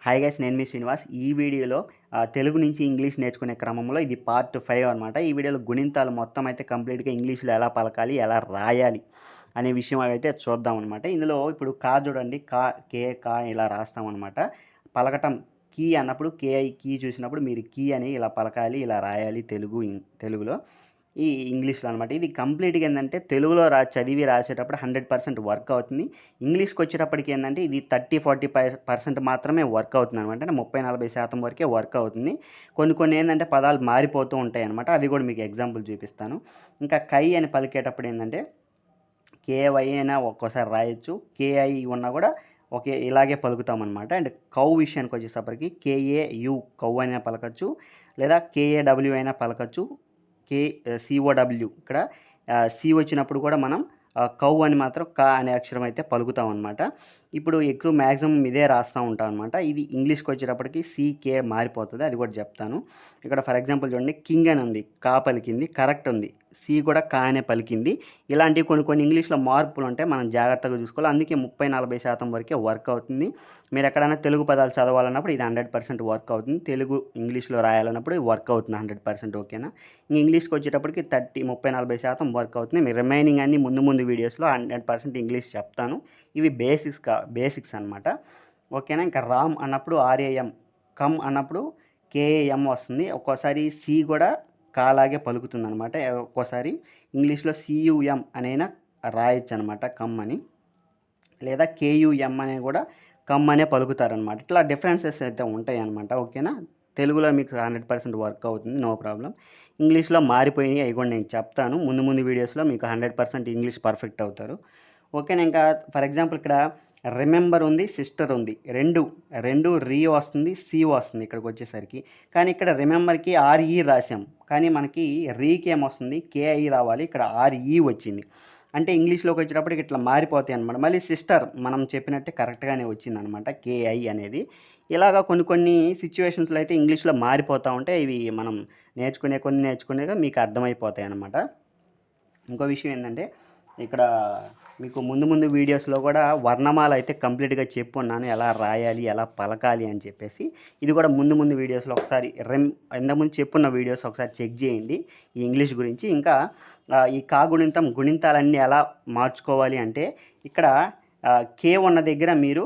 Hi guys, నేను మీ శ్రీనివాస్. ఈ వీడియోలో తెలుగు నుంచి ఇంగ్లీష్ నేర్చుకునే క్రమంలో ఇది పార్ట్ 5 అనమాట. ఈ వీడియోలో గుణింతాలు మొత్తం అయితే కంప్లీట్గా ఇంగ్లీష్లో ఎలా పలకాలి, ఎలా రాయాలి అనే విషయం అయితే చూద్దాం అనమాట. ఇందులో ఇప్పుడు కా చూడండి, కా, కే, కా ఇలా రాస్తామన్నమాట. పలకటం కీ అన్నప్పుడు కేఐ కీ చూసినప్పుడు మీరు కీ అని ఇలా పలకాలి, ఇలా రాయాలి తెలుగులో ఈ ఇంగ్లీష్లో అనమాట. ఇది కంప్లీట్గా ఏంటంటే తెలుగులో చదివి రాసేటప్పుడు 100% వర్క్ అవుతుంది. ఇంగ్లీష్కి వచ్చేటప్పటికి ఏంటంటే ఇది 30-40% మాత్రమే వర్క్ అవుతుంది అనమాట. అంటే 30-40% వరకే వర్క్ అవుతుంది. కొన్ని ఏంటంటే పదాలు మారిపోతూ ఉంటాయి అనమాట. అవి కూడా మీకు ఎగ్జాంపుల్ చూపిస్తాను. ఇంకా కై అని పలికేటప్పుడు ఏంటంటే కేవై అయినా ఒక్కోసారి రాయొచ్చు, కేఐ ఉన్నా కూడా ఒకే ఇలాగే పలుకుతామన్నమాట. అండ్ కౌ విషయానికి వచ్చేటప్పటికి కేఏయు కౌ అయినా పలకచ్చు, లేదా కేఏడబ్ల్యూ అయినా పలకచ్చు, సిఓడబ్ల్యూ ఇక్కడ సి వచ్చినప్పుడు కూడా మనం కౌ అని మాత్రం కా అనే అక్షరం అయితే పలుకుతాం అనమాట. ఇప్పుడు ఎక్కువ మ్యాక్సిమం ఇదే రాస్తూ ఉంటాం అనమాట. ఇది ఇంగ్లీష్కి వచ్చేటప్పటికి సికే మారిపోతుంది, అది కూడా చెప్తాను. ఇక్కడ ఫర్ ఎగ్జాంపుల్ చూడండి, కింగ్ అని ఉంది, కా పలికింది, కరెక్ట్ ఉంది. సి కూడా కా అనే పలికింది. ఇలాంటివి కొన్ని ఇంగ్లీష్లో మార్పులు ఉంటాయి, మనం జాగ్రత్తగా చూసుకోవాలి. అందుకే 30-40% వరకే వర్క్ అవుతుంది. మీరు ఎక్కడైనా తెలుగు పదాలు చదవాలన్నప్పుడు ఇది 100% వర్క్ అవుతుంది. తెలుగు ఇంగ్లీష్లో రాయాలన్నప్పుడు వర్క్ అవుతుంది 100%. ఓకేనా? ఇంగ్లీష్కి వచ్చేటప్పటికి 30-40% వర్క్ అవుతుంది. మీరు రిమైనింగ్ అన్ని ముందు వీడియోస్లో 100% ఇంగ్లీష్ చెప్తాను. ఇవి బేసిక్స్ అనమాట. ఓకేనా? ఇంకా రామ్ అన్నప్పుడు ఆర్ఏఎం, కమ్ అన్నప్పుడు కేఏఎం వస్తుంది. ఒక్కోసారి సి కూడా కాలాగే పలుకుతుంది అనమాట. ఒక్కోసారి ఇంగ్లీష్లో సియుఎం అనైనా రాయొచ్చు అనమాట, కమ్ అని, లేదా కేయుఎం అనే కూడా కమ్ అనే పలుకుతారనమాట. ఇట్లా డిఫరెన్సెస్ అయితే ఉంటాయి అనమాట. ఓకేనా? తెలుగులో మీకు 100% వర్క్ అవుతుంది, నో ప్రాబ్లం. ఇంగ్లీష్లో మారిపోయినాయి, అవి కూడా నేను చెప్తాను. ముందు వీడియోస్లో మీకు 100% ఇంగ్లీష్ పర్ఫెక్ట్ అవుతారు. ఓకేనా? ఇంకా ఫర్ ఎగ్జాంపుల్ ఇక్కడ రిమెంబర్ ఉంది, సిస్టర్ ఉంది, రెండు రీ వస్తుంది, సి వస్తుంది ఇక్కడికి వచ్చేసరికి. కానీ ఇక్కడ రిమెంబర్కి ఆర్ఈ రాసాం, కానీ మనకి రీకి ఏమొస్తుంది, కేఐ రావాలి, ఇక్కడ ఆర్ఈ వచ్చింది. అంటే ఇంగ్లీష్లోకి వచ్చేటప్పటికి ఇట్లా మారిపోతాయి అనమాట. మళ్ళీ సిస్టర్ మనం చెప్పినట్టే కరెక్ట్గానే వచ్చింది అనమాట, కేఐ అనేది. ఇలాగా కొన్ని సిచ్యువేషన్స్లో అయితే ఇంగ్లీష్లో మారిపోతూ ఉంటాయి. ఇవి మనం నేర్చుకునేగా మీకు అర్థమైపోతాయి అనమాట. ఇంకో విషయం ఏంటంటే, ఇక్కడ మీకు ముందు వీడియోస్లో కూడా వర్ణమాల అయితే కంప్లీట్గా చెప్పున్నాను, ఎలా రాయాలి, ఎలా పలకాలి అని చెప్పేసి. ఇది కూడా ముందు వీడియోస్లో ఒకసారి ఇంతకుముందు చెప్పున్న వీడియోస్ ఒకసారి చెక్ చేయండి ఈ ఇంగ్లీష్ గురించి. ఇంకా ఈ గుణింతాలన్నీ ఎలా మార్చుకోవాలి అంటే, ఇక్కడ కే ఉన్న దగ్గర మీరు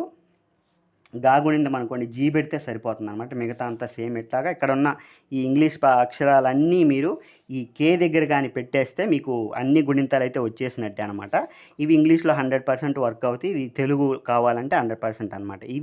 గుణింతం అనుకోండి, జీ పెడితే సరిపోతుంది అనమాట. మిగతా అంతా సేమ్. ఇట్లాగా ఇక్కడ ఉన్న ఈ ఇంగ్లీష్ అక్షరాలన్నీ మీరు ఈ కే దగ్గర కానీ పెట్టేస్తే మీకు అన్ని గుణింతాలు అయితే వచ్చేసినట్టే అనమాట. ఇవి ఇంగ్లీష్లో 100% వర్క్ అవుతాయి. ఇది తెలుగు కావాలంటే 100% అనమాట. ఇది